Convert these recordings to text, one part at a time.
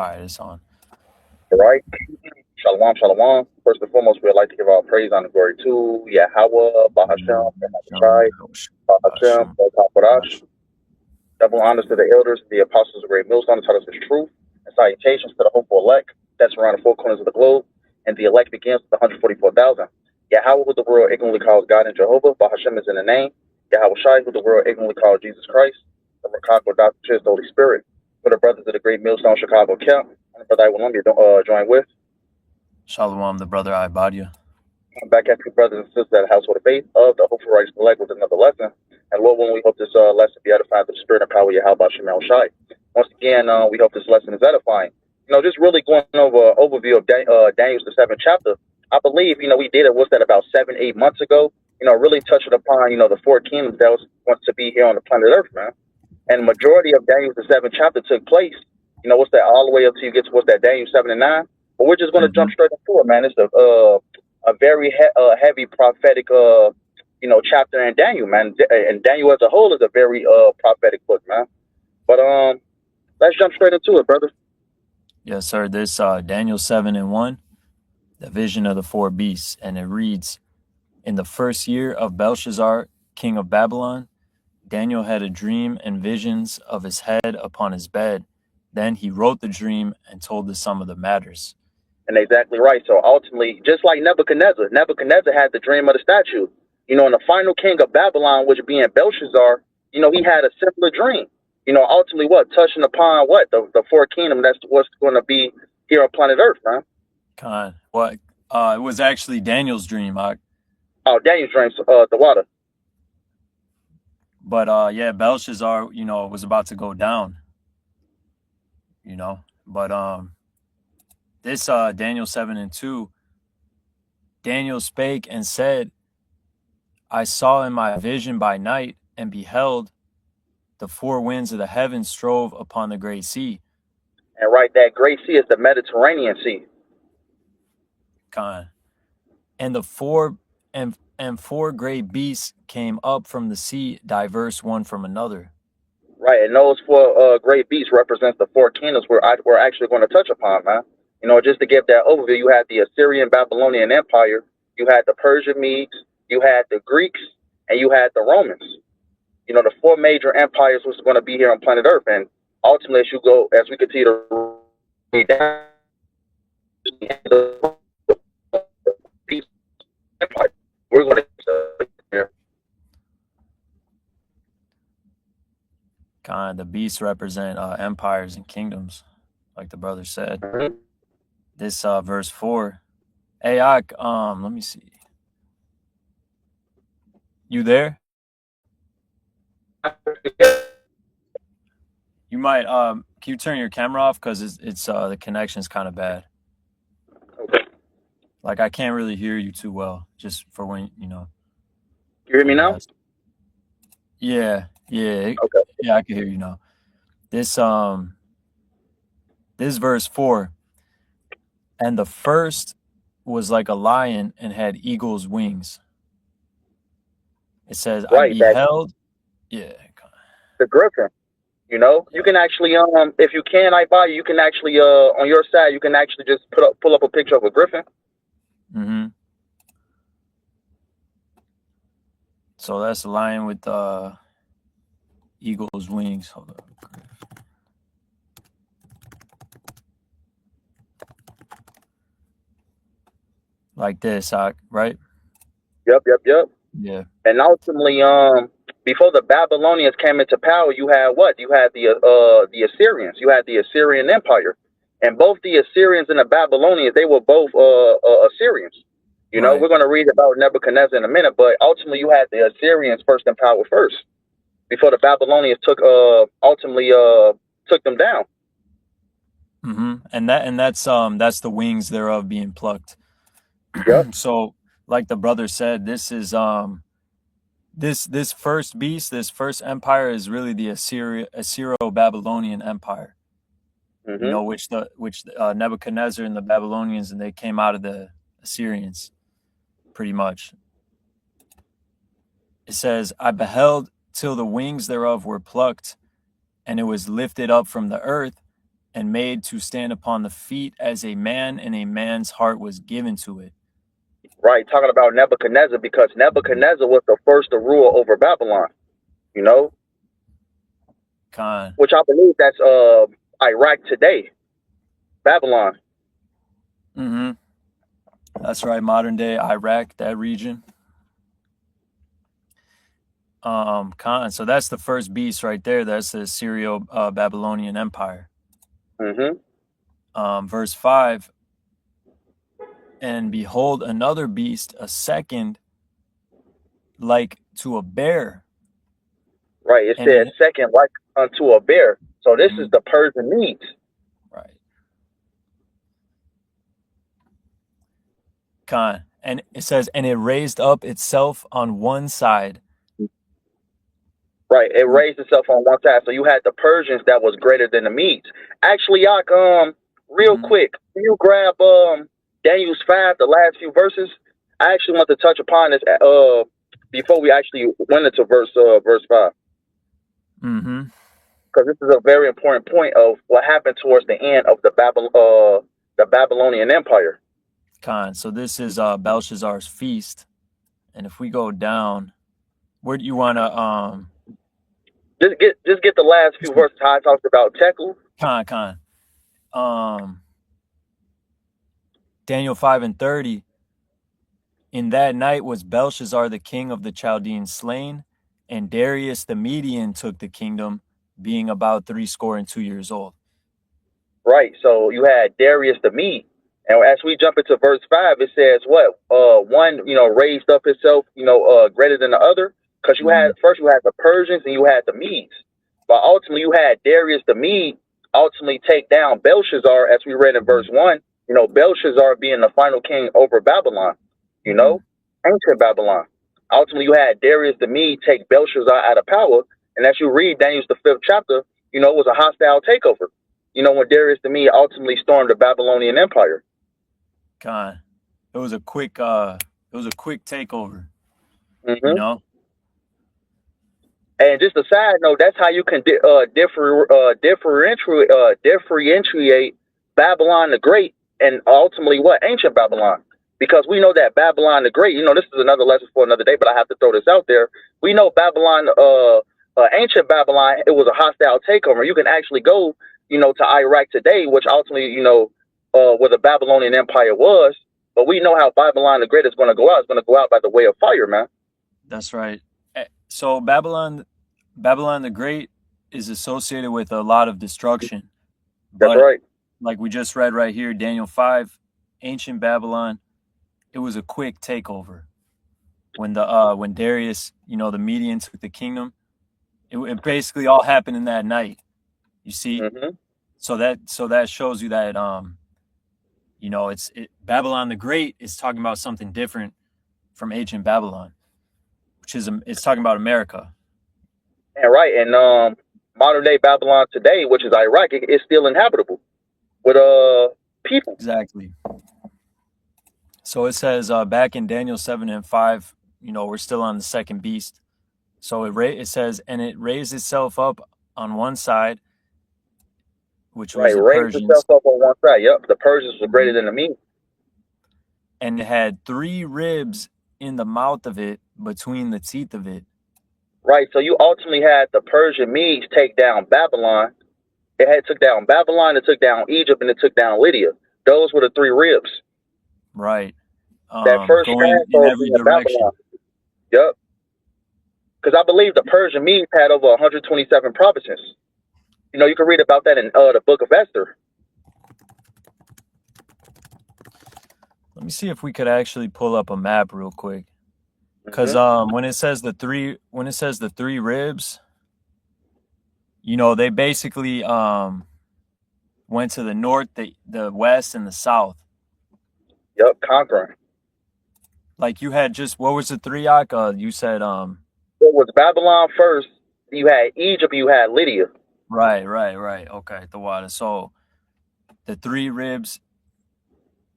All right, it's on. All right. Shalom, shalom. First and foremost, we'd like to give our praise and glory to Yahawah, BAHASHAM, Shalom, YAHAWASHI, BAHASHAM, Bahasham, BAHAWAH. Bahasham. Double honors to the elders, the apostles of great millstone, to tell us his truth, and salutations to the hopeful elect that's around the four corners of the globe. And the elect begins with 144,000. Yahawah, who the world ignorantly calls God and Jehovah, BAHASHAM is in the name. YAHAWASHI, who the world ignorantly calls Jesus Christ, the Chicago Doctor, the Holy Spirit. For the brothers of the great millstone, Chicago camp, and the brother I will join with. Shalom, the brother Ibadia. I'm back at you, brothers and sisters at the Household of Faith of the Hopeful Righteous Elect with another lesson. And Lord, when we hope this lesson be edifying to the spirit and power of Yahawah Shai. Once again, we hope this lesson is edifying. Just really going over an overview of Daniel's the seventh chapter. I believe, we did it, what's that, about 7, 8 months ago? Really touching upon, the four kingdoms that was wants to be here on the planet Earth, man. And majority of Daniel's the seventh chapter took place, what's that, all the way up till you get to what's that, Daniel 7 and 9. But we're just going to jump straight into it, man. It's a very heavy prophetic chapter in Daniel, man. And Daniel as a whole is a very prophetic book, man. But let's jump straight into it, brother. Yes, sir. This Daniel 7 and 1, the vision of the four beasts, and it reads, in the first year of Belshazzar, king of Babylon, Daniel had a dream and visions of his head upon his bed. Then he wrote the dream and told the sum of the matters. And exactly right. So ultimately, just like Nebuchadnezzar had the dream of the statue. And the final king of Babylon, which being Belshazzar, he had a similar dream. Ultimately what? Touching upon what? The four kingdom that's what's going to be here on planet Earth, man. Con, what? It was actually Daniel's dream. Oh, Daniel's dream, the water. But yeah, Belshazzar, was about to go down. But this Daniel 7 and 2, Daniel spake and said, I saw in my vision by night, and beheld, the four winds of the heavens strove upon the great sea. And right, that great sea is the Mediterranean Sea. Con. And the four great beasts came up from the sea, diverse one from another. Right, and those four great beasts represents the four kingdoms we're actually going to touch upon, man. Just to give that overview, you had the Assyrian Babylonian Empire, you had the Persian Medes, you had the Greeks, and you had the Romans. The four major empires was going to be here on planet Earth, and ultimately, as we continue to read down, we're going to Kind the beasts represent empires and kingdoms, like the brother said. This verse 4. Hey, let me see. You there? You might can you turn your camera off, because it's the connection's kind of bad. Okay. Like I can't really hear you too well, just for when You hear me now? Yeah, Okay. yeah, I can hear you now. This verse 4, and the first was like a lion and had eagle's wings. It says, I Right, that beheld. Yeah. the griffin. You can actually, if you can, you can actually, on your side, you can actually just pull up a picture of a griffin. Mm-hmm. So that's a lion with eagle's wings. Hold up. Like this, right? Yep. Yeah. And ultimately, before the Babylonians came into power, you had what? You had the Assyrians. You had the Assyrian Empire, and both the Assyrians and the Babylonians, they were both Assyrians. Right. We're going to read about Nebuchadnezzar in a minute, but ultimately, you had the Assyrians first in power first, before the Babylonians ultimately took them down. Mm-hmm. And that's the wings thereof being plucked. Yep. So, like the brother said, this is this first beast, this first empire is really the Assyro-Babylonian Empire. Mm-hmm. Which Nebuchadnezzar and the Babylonians, and they came out of the Assyrians, pretty much. It says, I beheld till the wings thereof were plucked, and it was lifted up from the earth, and made to stand upon the feet as a man, and a man's heart was given to it. Right, talking about Nebuchadnezzar, because Nebuchadnezzar was the first to rule over Babylon, you know, Khan. which I believe that's Iraq today, Babylon. Mm-hmm. That's right, modern day Iraq, that region. Khan. So that's the first beast right there. That's the Syrio-Babylonian Empire. Mm-hmm. Verse 5, and behold another beast, a second, like to a bear. Right, it And says second like unto a bear. So this is the Persian Medes. Right. Khan. And it says, and it raised up itself on one side. Right, it raised itself on one side. So you had the Persians that was greater than the Medes. Actually, real quick, can you grab Daniel's 5, the last few verses? I actually want to touch upon this before we actually went into verse 5. Mm-hmm. Because this is a very important point of what happened towards the end of the Babylonian Empire. Khan. So this is Belshazzar's feast. And if we go down, where do you want to just get the last few verses how I talked about Tekel? Khan. Daniel 5:30. In that night was Belshazzar the king of the Chaldeans slain, and Darius the Median took the kingdom, being about 62 years old. Right. So you had Darius the Mede. And as we jump into verse 5, it says what? One, raised up himself, greater than the other. Because you had the Persians and you had the Medes. But ultimately you had Darius the Mede ultimately take down Belshazzar, as we read in verse 1. Belshazzar being the final king over Babylon, ancient Babylon. Ultimately you had Darius the Mede take Belshazzar out of power. And as you read Daniel's the 5th chapter, it was a hostile takeover. When Darius the Mede ultimately stormed the Babylonian Empire. God, it was a quick takeover. Mm-hmm. And just a side note, that's how you can differentiate Babylon the Great and ultimately what? Ancient Babylon. Because we know that Babylon the Great, this is another lesson for another day, but I have to throw this out there. We know Babylon, ancient Babylon, it was a hostile takeover. You can actually go, to Iraq today, which ultimately, where the Babylonian Empire was. But we know how Babylon the Great is going to go out. It's going to go out by the way of fire, man. That's right. So Babylon the Great is associated with a lot of destruction. That's right. Like we just read right here, Daniel 5, ancient Babylon, it was a quick takeover. When Darius, the Median took the kingdom, it basically all happened in that night. You see? Mm-hmm. So that shows you that Babylon the Great is talking about something different from ancient Babylon, which is it's talking about America. And right, and modern day Babylon today, which is Iraq, is still inhabitable with people. Exactly. So it says back in Daniel 7 and 5, we're still on the second beast. So it says, and it raised itself up on one side, which was the raised Persians. itself up on one side. Yep, the Persians were greater than the Medes. And it had 3 ribs in the mouth of it, between the teeth of it. Right, so you ultimately had the Persian Medes take down Babylon. It took down Babylon, it took down Egypt, and it took down Lydia. Those were the 3 ribs. Right. That first going in every direction. Babylon. Yep. Because I believe the Persian Medes had over 127 provinces. You can read about that in the book of Esther. Let me see if we could actually pull up a map real quick. Because when it says the 3 ribs, they basically went to the north, the west, and the south. Yep, conquering. Like you had what was the 3, Ak? You said it was Babylon first, you had Egypt, you had Lydia. Right. Okay, the water. So the 3 ribs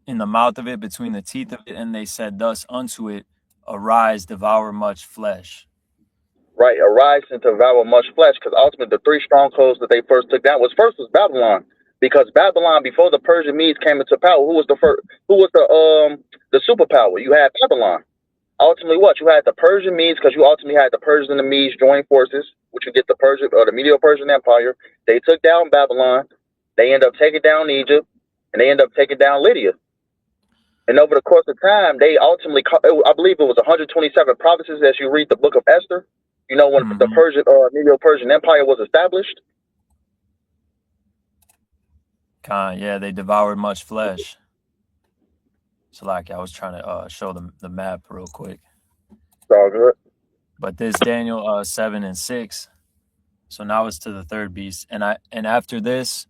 in the mouth of it, between the teeth of it, and they said thus unto it, arise, devour much flesh. Right, arise and devour much flesh, because ultimately the 3 strongholds that they first took down was Babylon, Because Babylon, before the Persian Medes came into power, who was the first? Who was the superpower? You had Babylon. Ultimately, what you had the Persian Medes, because you ultimately had the Persians and the Medes join forces, which you get the Persian or the Medo-Persian Empire. They took down Babylon. They end up taking down Egypt, and they end up taking down Lydia. And over the course of time, they ultimately, I believe it was 127 provinces as you read the book of Esther. You know, when the Persian Medo-Persian Empire was established. Yeah, they devoured much flesh. So like I was trying to show them the map real quick. It's all good. But this Daniel 7 and 6. So now it's to the third beast. And after this,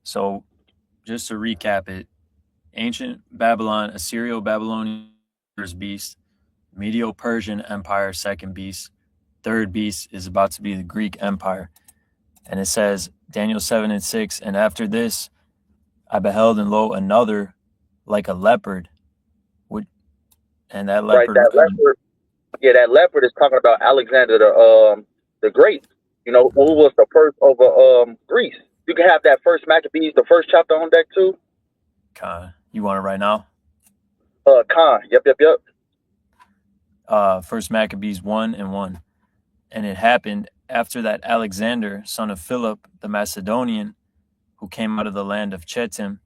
so just to recap it, ancient Babylon, Assyrio-Babylonian first beast, Medo-Persian Empire second beast, third beast is about to be the Greek Empire. And it says, Daniel 7 and 6, and after this I beheld, and lo, another like a leopard. And that leopard... Right, that leopard. Yeah, that leopard is talking about Alexander the Great. You know, who was the first over Greece. You can have that first Maccabees, the first chapter on deck too. Khan. You want it right now? Khan. Yep. First Maccabees 1 and 1. And it happened after that Alexander, son of Philip the Macedonian, who came out of the land of Chetim,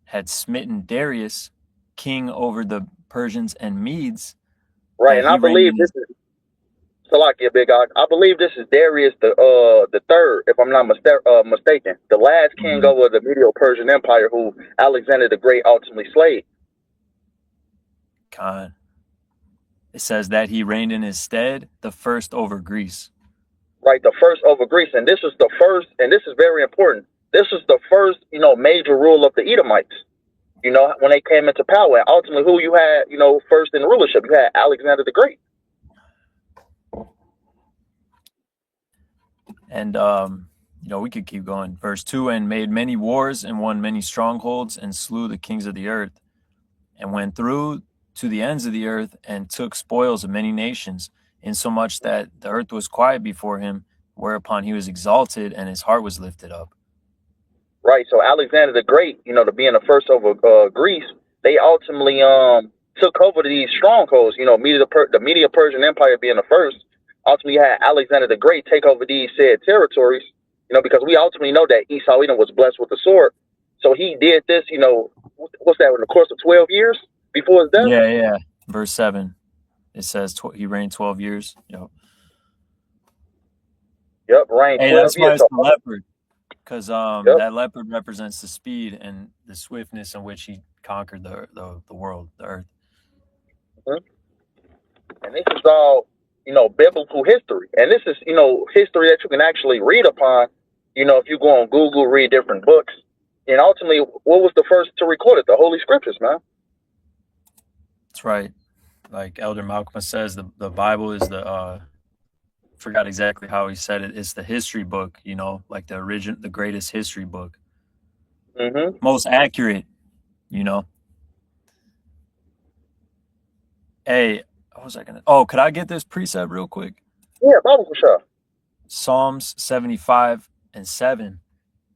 had smitten Darius, king over the Persians and Medes. Right, and I believe this is Salakia, Big Og. I believe this is Darius the third, if I'm not mistaken, the last king over the Medo-Persian Empire, who Alexander the Great ultimately slayed. Khan. It says that he reigned in his stead, the first over Greece. Right, the first over Greece, and this was the first, and this is very important. This was the first, major rule of the Edomites. When they came into power, and ultimately who you had, first in rulership, you had Alexander the Great. And, we could keep going. Verse 2, and made many wars and won many strongholds and slew the kings of the earth and went through to the ends of the earth and took spoils of many nations, insomuch that the earth was quiet before him, whereupon he was exalted and his heart was lifted up. Right. So Alexander the Great, to being the first over Greece, they ultimately took over these strongholds. The Medo-Persian Empire being the first. Ultimately, you had Alexander the Great take over these said territories. Because we ultimately know that Esau was blessed with the sword. So he did this. What's that? In the course of 12 years before his death. Yeah. Verse 7, it says he reigned 12 years. Yep, reigned 12 years. That's why it's the leopard. Because that leopard represents the speed and the swiftness in which he conquered the world, the earth. And this is all, biblical history. And this is, history that you can actually read upon, if you go on Google, read different books. And ultimately, what was the first to record it? The Holy Scriptures, man. That's right. Like Elder Malcolm says, the Bible is forgot exactly how he said it. It's the history book, like the greatest history book. Most accurate, Hey, what was I gonna? Oh, could I get this precept real quick? Yeah, Bible for sure. Psalms 75 and 7.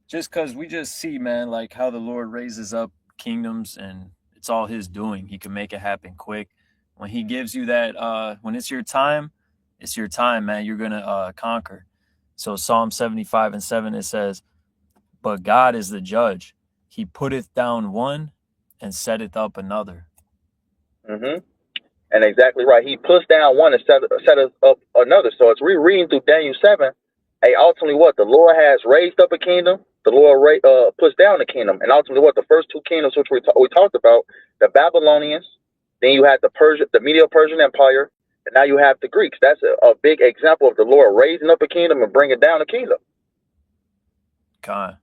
Just because we just see, man, like how the Lord raises up kingdoms and it's all his doing. He can make it happen quick. When he gives you that, when it's your time, man. You're going to conquer. So Psalm 75 and 7, it says, but God is the judge. He putteth down one and setteth up another. And exactly right. He puts down one and setteth up another. So it's rereading through Daniel 7. Hey, ultimately what? The Lord has raised up a kingdom. The Lord puts down a kingdom. And ultimately what? The first two kingdoms, which we talked about, the Babylonians. Then you had the Medo-Persian Empire. And now you have the Greeks. That's a big example of the Lord raising up a kingdom and bringing down a kingdom. God.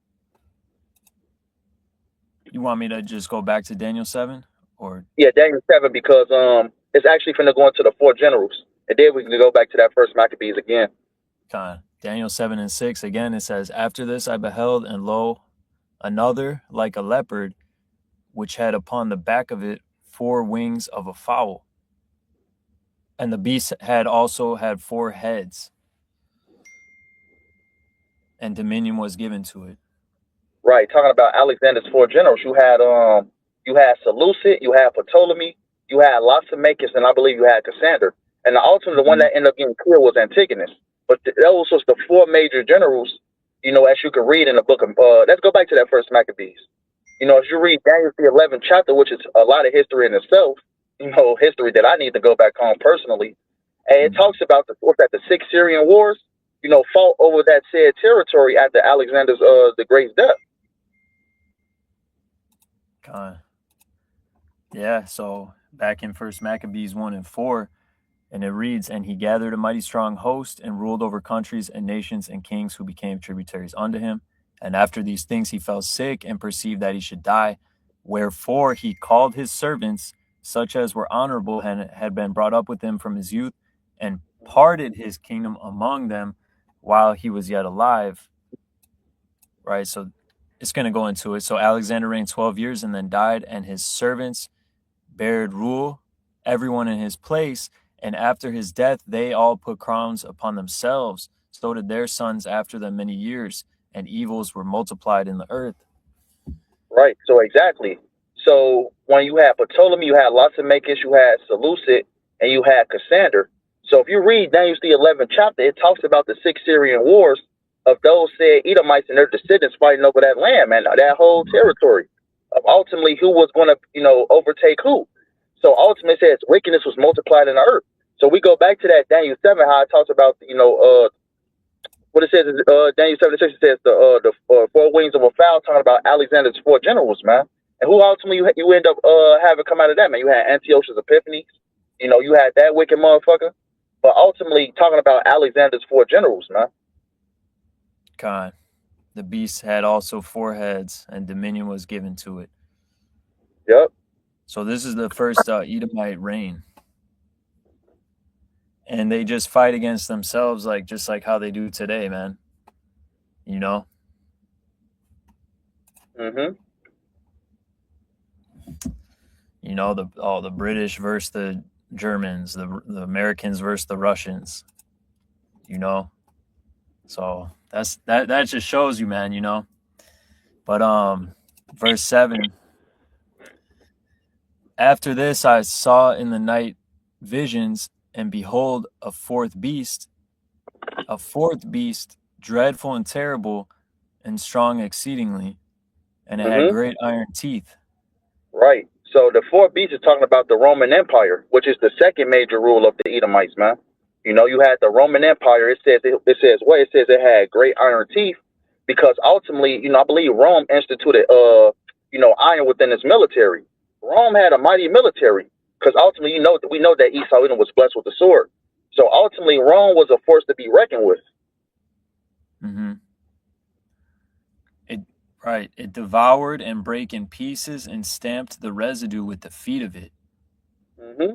You want me to just go back to Daniel 7? Yeah, Daniel 7, because it's actually going to go into the four generals. And then we can go back to that first Maccabees again. Daniel 7 and 6, again, it says, after this I beheld, and lo, another like a leopard, which had upon the back of it 4 wings of a fowl. And the beast also had 4 heads, and dominion was given to it. Right, talking about Alexander's four generals, you had Seleucid, you had Ptolemy, you had Lysimachus, and I believe you had Cassander. And the ultimate the one Hmm. that ended up getting killed was Antigonus. But those was the four major generals, as you can read in the book of let's go back to that first Maccabees. As you read Daniel the 11th chapter, which is a lot of history in itself, history that I need to go back home personally. And it talks about the six Syrian wars, fought over that said territory after Alexander's the Great's death. Yeah, so back in First Maccabees 1 and 4, and it reads, "And he gathered a mighty strong host and ruled over countries and nations and kings who became tributaries unto him. And after these things he fell sick and perceived that he should die. Wherefore he called his servants, such as were honorable and had been brought up with him from his youth, and parted his kingdom among them while he was yet alive." Right, so it's going to go into it. So Alexander reigned 12 years and then died, and his servants bared rule, everyone in his place. And after his death, they all put crowns upon themselves. So did their sons after them many years, and evils were multiplied in the earth. Right. So exactly. So when you had Ptolemy, you had Lysimachus, you had Seleucid, and you had Cassander. So if you read Daniel the 11th chapter, it talks about the six Syrian wars of those said Edomites and their descendants fighting over that land, man, that whole territory. Of ultimately who was going to, overtake who. So ultimately it says wickedness was multiplied in the earth. So we go back to that Daniel 7, how it talks about, what it says is Daniel 7:6 says the four wings of a fowl, talking about Alexander's four generals, man. And who ultimately you end up having come out of that, man? You had Antiochus Epiphanes, you had that wicked motherfucker. But ultimately talking about Alexander's four generals, man. God, the beast had also four heads, and dominion was given to it. Yep. So this is the first Edomite reign. And they just fight against themselves, just like how they do today, man. Mm-hmm. The British versus the Germans, the Americans versus the Russians. So that just shows you, man. But verse 7. After this I saw in the night visions, and behold, a fourth beast, dreadful and terrible, and strong exceedingly, and it had Mm-hmm. great iron teeth. Right. So the four beasts is talking about the Roman Empire, which is the second major rule of the Edomites, man. You had the Roman Empire. It says it had great iron teeth, because ultimately, I believe Rome instituted iron within its military. Rome had a mighty military, because ultimately, we know that Esau was blessed with the sword. So ultimately, Rome was a force to be reckoned with. Mm-hmm. Right. It devoured and brake in pieces and stamped the residue with the feet of it. Mm-hmm.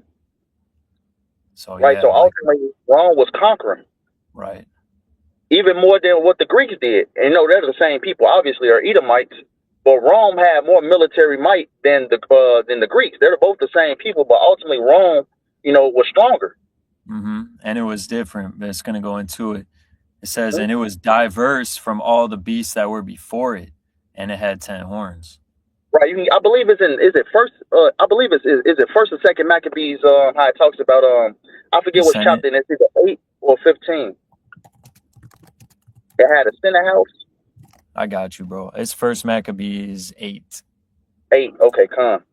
So Right. yeah, So ultimately, Rome was conquering. Right. Even more than what the Greeks did. And they're the same people, obviously, are Edomites. But Rome had more military might than the Greeks. They're both the same people, but ultimately Rome, was stronger. Mm-hmm. And it was different, but it's going to go into it. It says, and it was diverse from all the beasts that were before it, and it had 10 horns. Right. I believe is it first? I believe is it first or second Maccabees? How it talks about I forget which chapter. It's either 8 or 15. It had a center house. I got you, bro. It's First Maccabees 8. 8. Okay, come.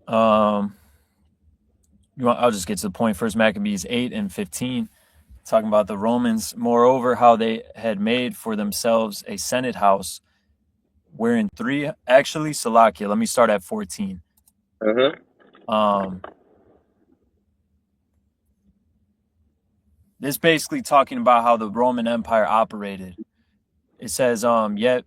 I'll just get to the point. First Maccabees 8 and 15, talking about the Romans. Moreover, how they had made for themselves a senate house, wherein Salakia, let me start at 14. Mm-hmm. This basically talking about how the Roman Empire operated. It says, yet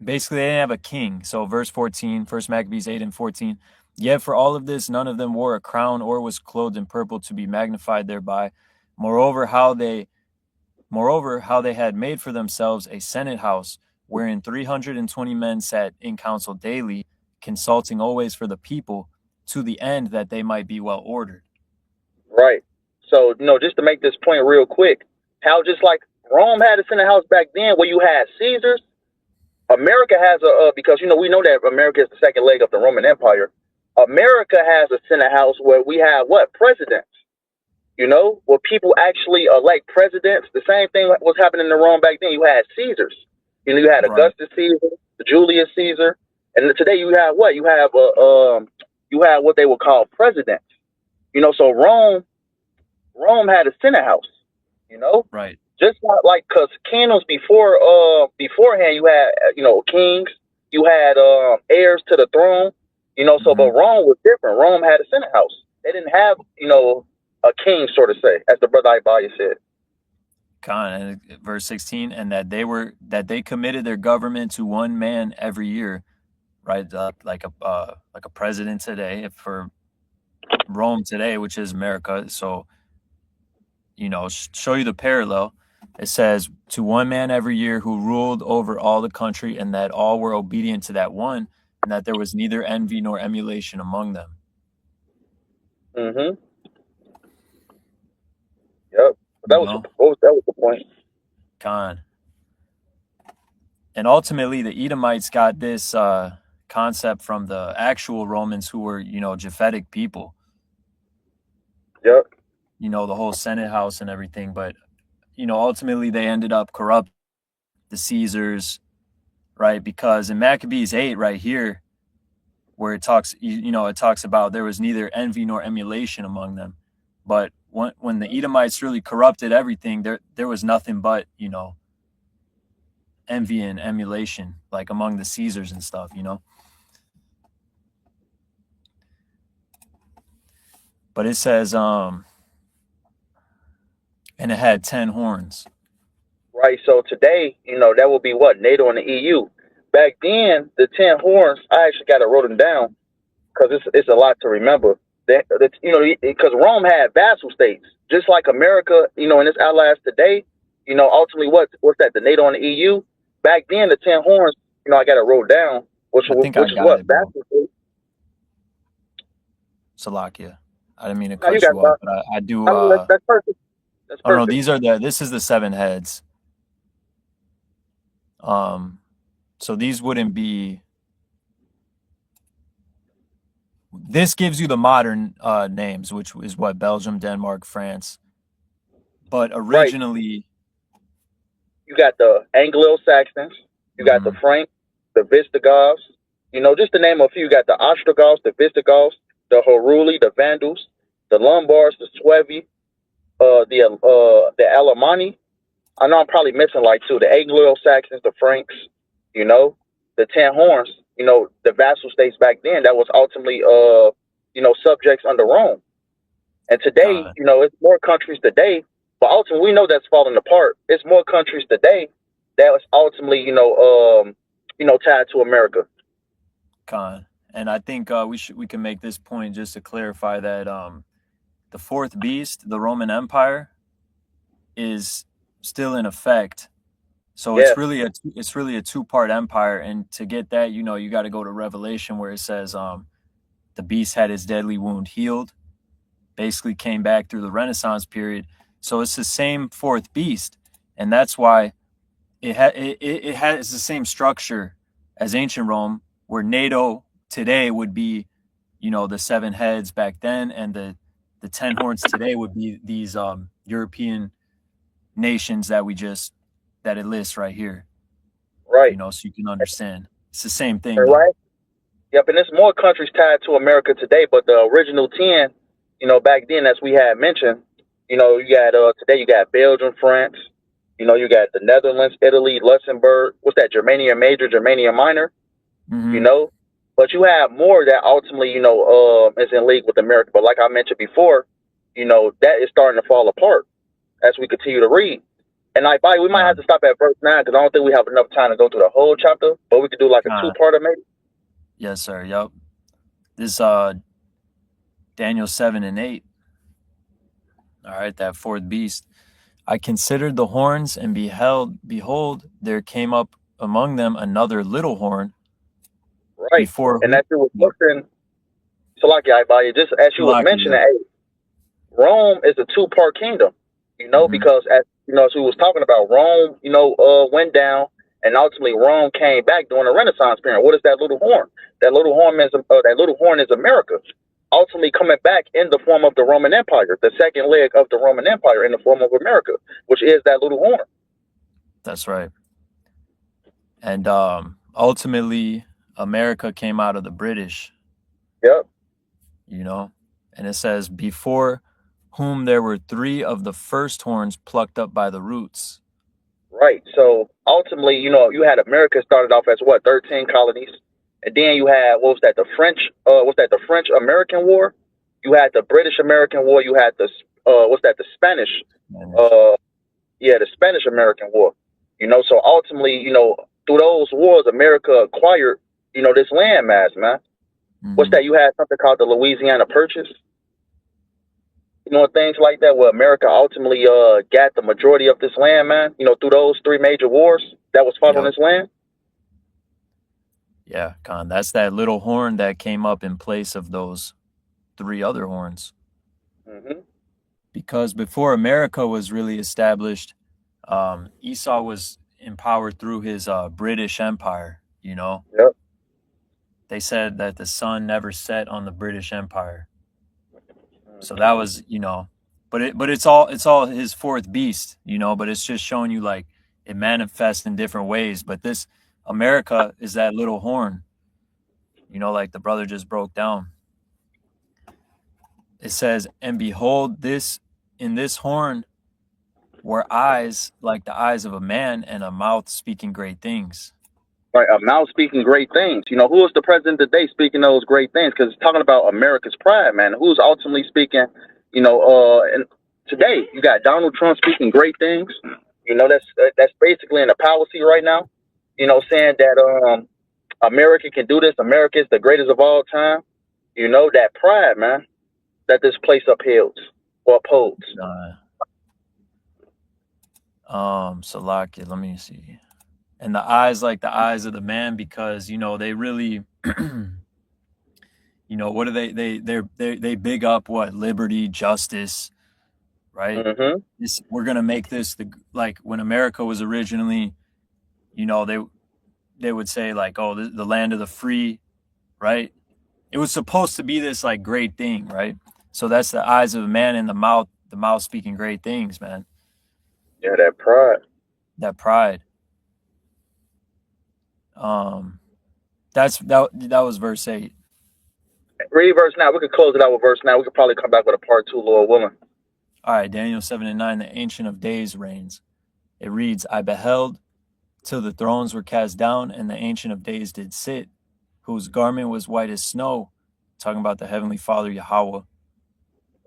basically they didn't have a king. So verse 14, First Maccabees 8 and 14. Yet for all of this, none of them wore a crown or was clothed in purple to be magnified thereby. Moreover, how they had made for themselves a senate house, wherein 320 men sat in council daily, consulting always for the people, to the end that they might be well ordered. Right. So, just to make this point real quick, how just like Rome had a Senate house back then, where you had Caesars. America has a because we know that America is the second leg of the Roman Empire. America has a Senate house where we have what presidents. Where people actually elect presidents. The same thing was happening in Rome back then. You had Caesars. You had Right. Augustus Caesar, Julius Caesar, and today you have what? You have what they would call presidents. So Rome had a Senate house. Right. Just not like because kingdoms beforehand you had kings, you had heirs to the throne. So but Rome was different. Rome had a Senate house. They didn't have a king, sort of say, as the brother YAHAWAH said. Con, verse 16, and that they committed their government to one man every year, right? Like a president today for Rome today, which is America. So show you the parallel. It says to one man every year who ruled over all the country, and that all were obedient to that one, and that there was neither envy nor emulation among them. Mm-hmm. Yep. That was the point. Con. And ultimately, the Edomites got this concept from the actual Romans, who were, Japhetic people. Yep. The whole Senate house and everything. But, ultimately, they ended up corrupt the Caesars, right? Because in Maccabees 8, right here, where it talks, it talks about there was neither envy nor emulation among them. But when the Edomites really corrupted everything, there was nothing but, envy and emulation, like among the Caesars and stuff, But it says, and it had 10 horns. Right. So today, that will be what? NATO and the EU. Back then, the 10 horns, I actually got to wrote them down because it's a lot to remember. Because Rome had vassal states, just like America, and its allies today. Ultimately, what's that? The NATO and the EU. Back then, the 10 horns, I got to wrote down, which is what? Vassal states. Salakia. I didn't mean to cut you off, but I do. That's perfect. That's perfect. Oh no, this is the 7 heads. So these wouldn't be. This gives you the modern names, which is what Belgium, Denmark, France. But originally, you got the Anglo-Saxons, you got the Franks, the Visigoths. Just to name a few, you got the Ostrogoths, the Visigoths, the Heruli, the Vandals, the Lombards, the Suevi, the Alemanni. I know I'm probably missing like 2. The Anglo-Saxons, the Franks, the 10 horns, the vassal states back then that was ultimately, subjects under Rome. And today, it's more countries today, but ultimately we know that's falling apart. It's more countries today that was ultimately, tied to America. Con. And I think we can make this point just to clarify that the 4th beast, the Roman Empire, is still in effect. So it's really a 2-part empire, and to get that, you got to go to Revelation, where it says the beast had his deadly wound healed, basically came back through the Renaissance period. So it's the same 4th beast, and that's why it has the same structure as ancient Rome, where NATO today would be, the 7 heads back then, and the 10 horns today would be these European nations that it lists right here. Right. So you can understand. It's the same thing. Right. Yep, and there's more countries tied to America today, but the original 10, back then, as we had mentioned, you got today you got Belgium, France, you got the Netherlands, Italy, Luxembourg. What's that? Germania Major, Germania Minor. But you have more that ultimately, is in league with America. But like I mentioned before, that is starting to fall apart as we continue to read. And we might have to stop at verse 9 because I don't think we have enough time to go through the whole chapter, but we could do like a 2-parter maybe. Yes, sir. Yep. This Daniel 7 and 8. All right, that 4th beast. I considered the horns and behold, there came up among them another little horn. Right. And as you was looking, Salakia, just as you was mentioning, Rome is a 2-part kingdom, because as as we was talking about, Rome, went down, and ultimately Rome came back during the Renaissance period. What is that little horn? That little horn is America, ultimately coming back in the form of the Roman Empire, the second leg of the Roman Empire in the form of America, which is that little horn. That's right. And ultimately, America came out of the British. Yep. And it says, before whom there were 3 of the first horns plucked up by the roots. Right. So ultimately, you had America started off as 13 colonies, and then you had the French American War. You had the British American War. You had the Spanish, the Spanish American War. So ultimately, through those wars, America acquired, this landmass, man. What's that? You had something called the Louisiana Purchase. Things like that, where America ultimately got the majority of this land, man. Through those 3 major wars that was fought on this land. Yeah, Khan. That's that little horn that came up in place of those 3 other horns. Because before America was really established, Esau was empowered through his British Empire. Yep. They said that the sun never set on the British Empire. So that was, but it's all his 4th beast, but it's just showing you like it manifests in different ways. But this America is that little horn, like the brother just broke down. It says, and behold, in this horn were eyes like the eyes of a man, and a mouth speaking great things. Right, a mouth speaking great things. Who is the president today speaking those great things? Because it's talking about America's pride, man. Who's ultimately speaking, and today you got Donald Trump speaking great things. That's basically in the power seat right now. Saying that America can do this. America is the greatest of all time. That pride, man, that this place upholds or upholds. Salakia, let me see. And the eyes like the eyes of the man, because they really what do they big up what? Liberty, justice, right? We're gonna make this like when America was originally, they would say like, oh, the land of the free, right? It was supposed to be this like great thing, right? So that's the eyes of a man, and the mouth speaking great things, man. Yeah, that pride. That pride. That was verse 8. Read verse 9. We could close it out with verse 9. We could probably come back with a part 2, Lord willing. All right, Daniel 7 and 9, the Ancient of Days reigns. It reads, I beheld till the thrones were cast down, and the Ancient of Days did sit, whose garment was white as snow. Talking about the Heavenly Father, Yahawah.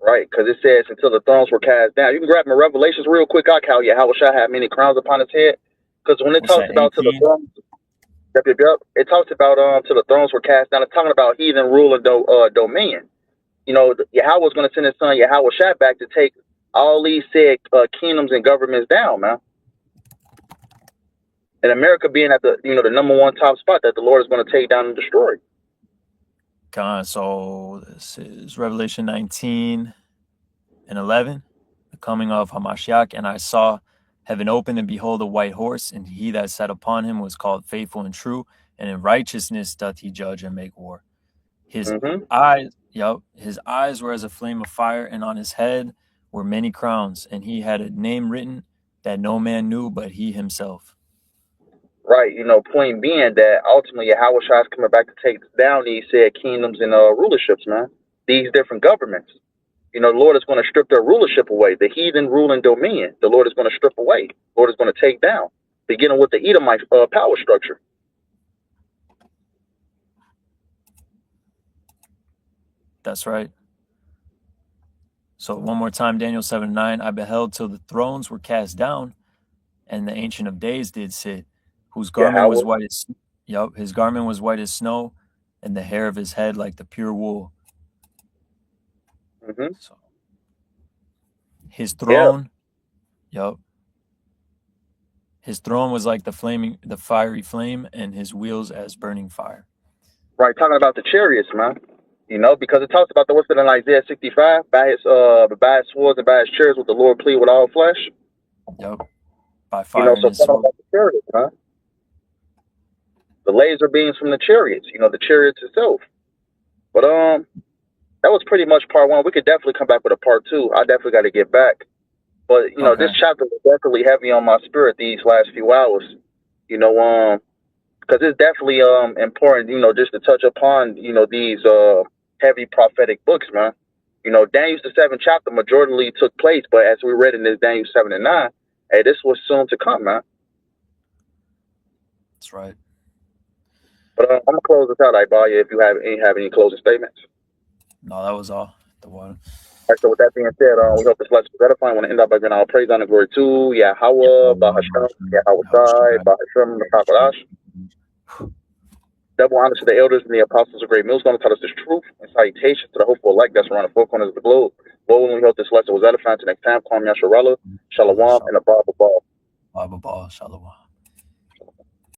Right, because it says until the thrones were cast down. You can grab my Revelations real quick. How Yahawashi had many crowns upon his head. Because when it talks about till the thrones, it talks about till the thrones were cast down. It's talking about heathen rule and dominion. Yahweh's going to send his son Yahawashi back to take all these said kingdoms and governments down, man. And America being at the the number 1 top spot that the Lord is going to take down and destroy. So this is Revelation 19 and 11, the coming of Hamashiach. And I saw heaven open, and behold, a white horse, and he that sat upon him was called Faithful and True, and in righteousness doth he judge and make war. His eyes were as a flame of fire, and on his head were many crowns, and he had a name written that no man knew but he himself. Right, point being that ultimately Yahawashi is coming back to take down these said kingdoms and rulerships, man. These different governments. The Lord is going to strip their rulership away. The heathen rule and dominion, the Lord is going to strip away. The Lord is going to take down, beginning with the Edomite power structure. That's right. So one more time, Daniel 7:9, I beheld till the thrones were cast down, and the Ancient of Days did sit, whose garment was white as his garment was white as snow, and the hair of his head like the pure wool. So his throne, his throne was like the fiery flame, and his wheels as burning fire. Right, talking about the chariots, man. Because it talks about in Isaiah 65, by his swords and by his chariots with the Lord plead with all flesh. Yep. By You fire know, and so his talking sword. about the chariots, huh? The laser beams from the chariots, you know, the chariots itself. But that was pretty much part one. We could definitely come back with a part two. I definitely got to get back. But you know, Okay. this chapter was definitely heavy on my spirit these last few hours. You know, because it's definitely important. You know, just to touch upon these heavy prophetic books, man. You know, Daniel's the seventh chapter majorly took place, but as we read in this Daniel 7 and 9, hey, this was soon to come, man. That's right. But I'm gonna close this out, Ibaya, if you have any closing statements. No, that was all. The water. All right, so with that being said, we hope this lesson was edifying. I want to end up by giving all praise, honor, glory to Yahawah, BAHASHAM, YAHAWASHI, BAHASHAM, the double honor to the elders and the apostles of great millstone taught us this truth, and salutations to the hopeful elect that's around the four corners of the globe. Lord, when we hope this lesson was edifying, to next time, call me Yasharallah, Shalom, and the Bible. Baba Shalom.